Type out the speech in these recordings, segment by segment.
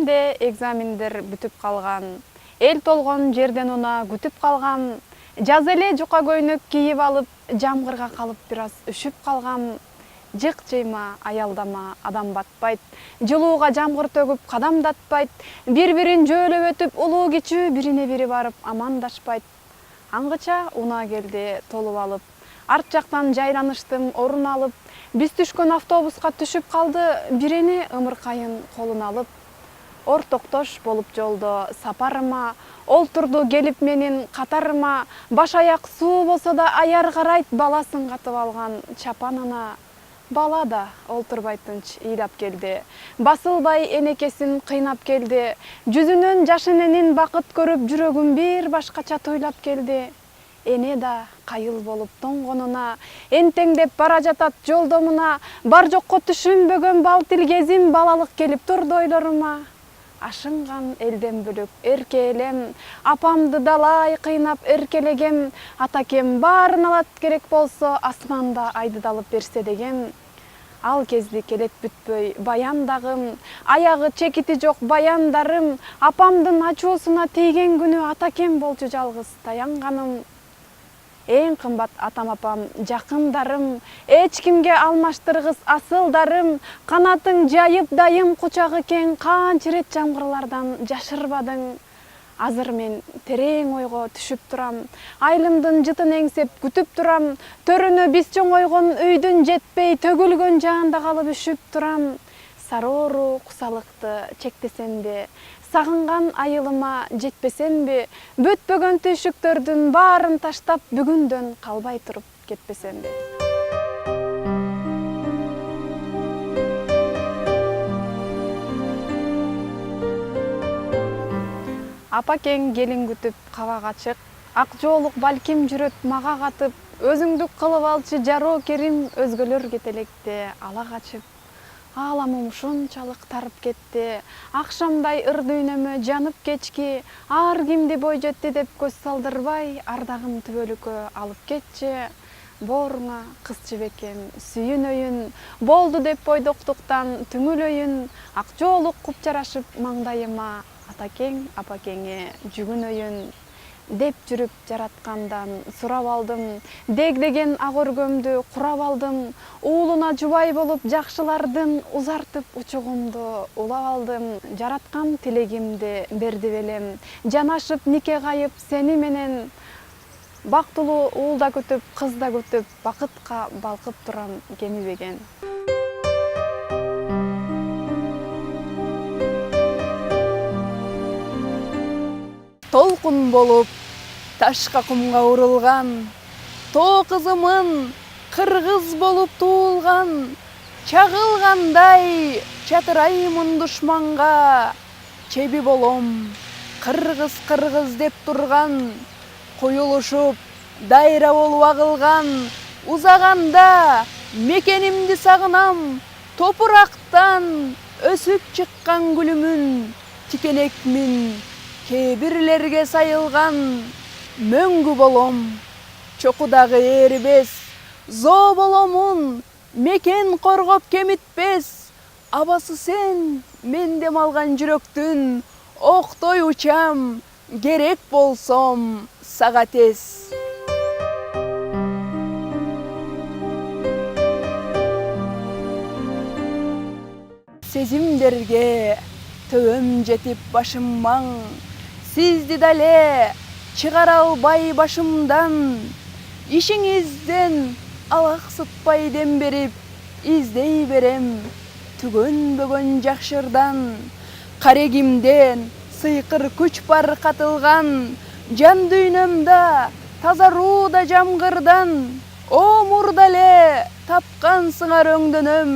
Эсимде экзамендер бүтүп калган, эл толгон жерден уна күтүп калгам, жаз эле жука көйнөк кийип алып, жамгырга калып бир аз үшүп калгам. Жык жыйма, аялдама, адам батпайт, жылууга жамгыр төгүп кадамдатпайт, бири-бирин жөөлөп өтүп улуу кичүү бирине бири барып амандашпайт. Аңгыча унаа келди толуп алып, арт жактан жайланыштым орун алып, биз түшкөн автобуска түшүп калды бирини ымыркайын колуна алып. Ор токтош болуп жолдо сапарыма, олтурду келип менин катарыма, баш аяк суу болсо да аяр карайт баласын катып алган чапанына. Бала да олтурбай тынч ыйлап келди, басылбай энекесин кыйнап келди, жүзүнөн жаш эненин бакыт көрүп жүрөгүм бир башкача тойлап келди. Эне да кайыл болуп тоңгонуна, энтеңдеп бара жатат жолдомуна, бар жокко түшүнбөгөн бал тилгезим балалык келип турду ойлорума. Ашынган элден бөлөк эрке элем, апамды далай кыйнап эркелегем, атакем баарын алат керек болсо асманда айды да алып берсе дегем. Ал кезди келет бүтпөй баяндагым, аягы чекити жок баяндарым, апамдын ачуусуна тийген күнү атакем болчу жалгыз таянганым. Эң кымбат атам-апам, жакындарым, эч кимге алмаштыргыс асылдарым, канатың жайып дайым кучагы кең канча ирет жамгырлардан жашырбадың. Азыр мен терең ойго түшүп турам, айылымдын жытын эңсеп күтүп турам, төрүнө биз чоңойгон үйдүн жетпей төгүлгөн жаанда калып үшүп турам. Сароору кусалыкты чектесемби, сагынган айылыма жетпесемби, бүтпөгөн түйшүктөрдүн баарын таштап бүгүндөн калбай туруп кетпесемби. Апакең келин күтүп каба качык, ак жоолук балким жүрөт мага катып, өзүңдүк кылып алчы жароо керим, өзгөлөр кетелекте ала качып. Ааламым ушунчалык тарып кетти, акшамдай ыр дүйнөмө жанып кечки, ар кимди бой жетти деп көз салдырбай, ардагым түбөлүккө алып кетчи. Бооруңа кыз жибекем сүйүнөйүн, болду деп бойдоктуктан түңүлөйүн, ак жоолук куп жарашып маңдайыма, атакең апакеңе жүгүнөйүн. Деп жүрүп жараткандан сурап алдым, дегдеген ак өргөмдү курап алдым, уулуна жубай болуп жакшылардын узартып учугумду улап алдым. Жараткан тилегимди берди белем, жанашып нике кайып сени менен, бактылуу уул да күтүп, кыз да күтүп, бакытка балкып турам кемибеген. Толкун болуп ташка кумга урулган, тоо кызымын кыргыз болуп туулган, чагылгандай чатыраймын душманга, чеби болом кыргыз кыргыз деп турган, куюлушуп дайра болуп агылган, узаганда мекенимди сагынам, топурактан өсүп чыккан гүлүмүн, тикенекмин кээ бирлерге сайылган, мөңгү болом чокудагы ээрибес, зоо боломун мекен коргоп кемитпес, абасы сен мен дем алган жүрөктүн, октой учам керек болсом сага тез. Сезимдерге төбөм жетип башым маң, сизди дале чыгара албай башымдан, ишиңизден алаксытпай дем берип издей берем түгөнбөгөн жакшырдан. Карегимден сыйкыр күч бар катылган, жан дүйнөмдө тазаруу да жамгырдан, о мурда эле тапкансыңар өңдөнөм,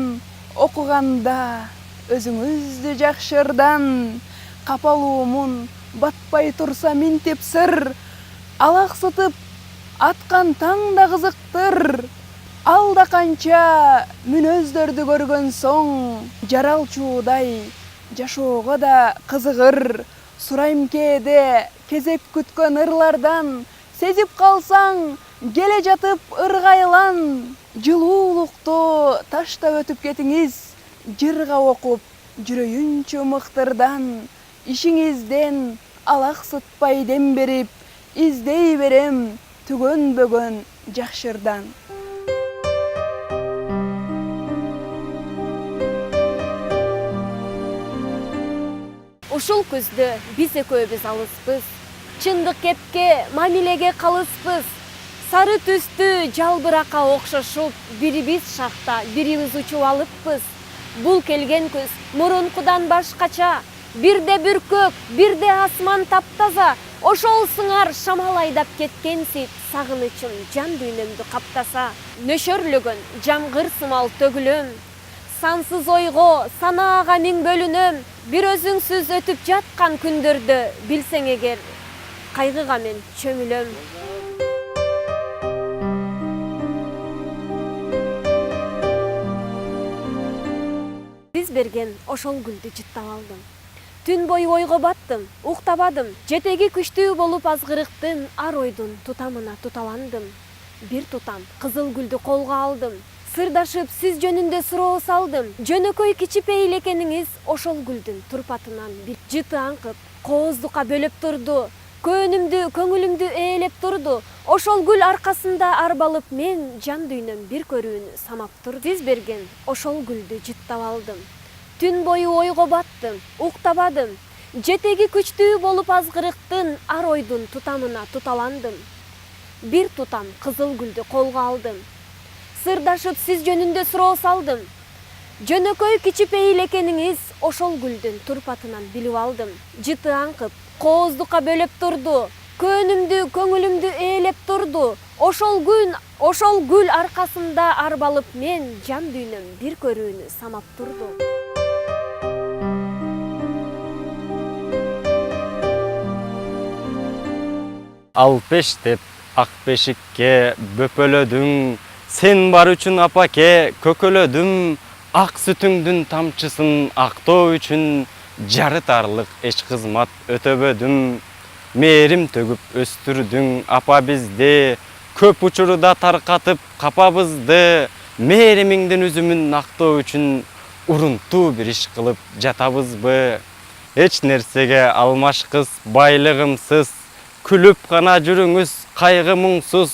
окуганда өзүңүздү жакшырдан. Капалуумун батпай турса минтип сыр, алаксытып аткан таң да кызыктыр. Алда канча мүнөздөрдү көргөн соң, жаралчуудай жашоого да кызыгыр. Сурайм кээде кезек күткөн ырлардан, сезип калсаң келе жатып ыргайлан. Жылуулукту таштап өтүп кетиңиз, жырга окуп жүрөйүнчү мыктырдан, ишиңизден алаксытпай дем берип, издей берем түгөнбөгөн жакшырдан. Ушул күздө биз экөөбүз алыспыз, чындык кепке, мамилеге калыспыз. Сары түстүү жалбыракка окшошуп, бирибиз шахта, бирибиз учуп алыппыз. Бул келген күз мурункудан башкача, бирде бүркөк, бирде асман таптаза. Ошол сыңар шамал айдап кеткенсип, сагынычым жан дүйнөмдү каптаса. Нөшөрлөгөн жамгыр сымал төгүлөм, сансыз ойго, санаага миң бөлүнөм. Бир өзүңсүз өтүп жаткан күндөрдө билсең эгер, кайгыга мен чөмүлөм. Биз берген ошол гүлдү жыттап алдым. Түн бою ойго баттым, уктабадым. Жетеги күчтүү болуп азгырыктын, ар ойдун тутамына туталандым. Бир тутам кызыл гүлдү колго алдым. Сырдашып сиз жөнүндө суроо салдым. Жөнөкөй кичипей эле экениңиз ошол гүлдүн турпатынан бир жыты аңкып, кооздукка бөлөп турду. Көөнүмдү, көңүлүмдү ээлеп турду. Ошол гүл аркасында арбалып мен жан дүйнөм бир көрүүнү самап турду. Сиз берген ошол гүлдү жыттап алдым. Түн бою ойго баттым, уктабадым. Жетеги күчтүү болуп азгырыктын, ар ойдун тутамына туталандым. Бир тутам кызыл гүлдү колго алдым. Сырдашып сиз жөнүндө суроо салдым. Жөнөкөй кичипей эле экениңиз ошол гүлдүн турпатынан билип алдым. Жыты аңкып, кооздукка бөлөп турду. Көөнүмдү, көңүлүмдү ээлеп турду. Ошол гүл аркасында арбалып мен жан дүйнөм бир көрүүнү самап турду. Алпеш деп ак бешикке бөпөлөдүң, сен бар үчүн апаке көкөлөдүм. Ак сүтүңдүн тамчысын актоо үчүн, жарытарлык эч кызмат өтөбөдүм. Мээрим төгүп өстүрдүң апа бизди, көп учурда таркатып капабызды. Мээримиңдин үзүмүн актоо үчүн, урунтуу бир иш кылып жатабызбы? Эч нерсеге алмашкыс байлыгымсыз, күлүп гана жүрүңүз кайгы муңсуз.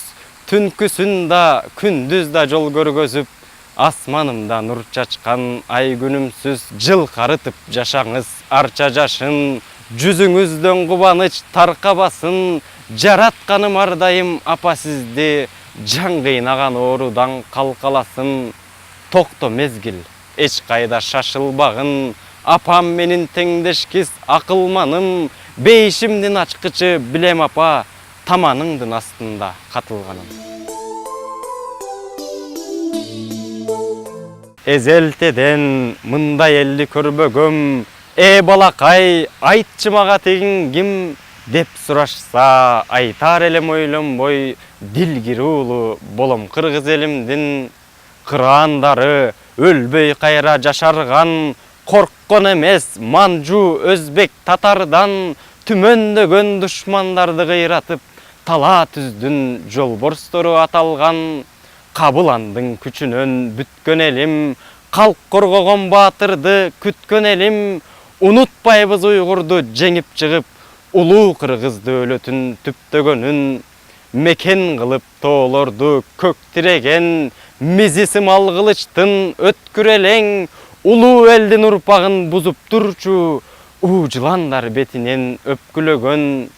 Түнкүсүн да күндүз да жол көргөзүп, асманымда нур чачкан ай күнүмсүз. Жылкарытып жашаңыз арча жашын, жүзүңүздөн кубаныч таркабасын. Жаратканым ар дайым апа сизди, жан кыйнаган оорудан калкаласын. Токто мезгил эч кайда шашылбагын, апам менин теңдешкис акылманым. Бейишимдин ачкычы билем апа, таманыңдын астында катылганым. Эзелтеден мындай элди көрбөгөм, балакай, айтчы мага тегиң ким деп сурашса, айтар элем ойлонбой, дилгири уулу болом кыргыз элимдин. Кыраандары өлбөй кайра жашарган, корккон эмес манжу, өзбек, татардан. Түмөндөгөн душмандарды кыйратып, тала түздүн жолборстору аталган. Кабыландын күчүнөн бүткөн элим, калк коргогон баатырды күткөн элим. Унутпайбыз уйгурду жеңип чыгып, улуу кыргыз дөөлөтүн түптөгөнүн. Мекен кылып тоолорду көк тиреген, мизи сымал кылычтын өткүр элең. Улуу элдин урпагын бузуп турчу, жыландар бетинен өпкүлөгөн.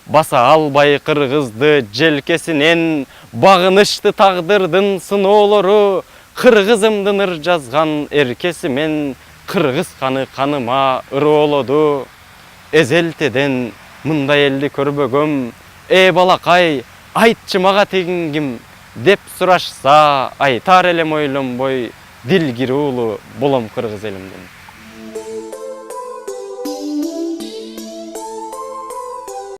Баса албай кыргызды желкесинен, багынычты тагдырдын сыноолору. Кыргызымдын ыр жазган эркесимен, кыргыз каны каныма ыроолоду. Эзелтеден мындай элди көрбөгөм, балакай, айтчы мага тегиң ким деп сурашса, айтар элем ойлонбой, дилгири уулу болом кыргыз элимдин.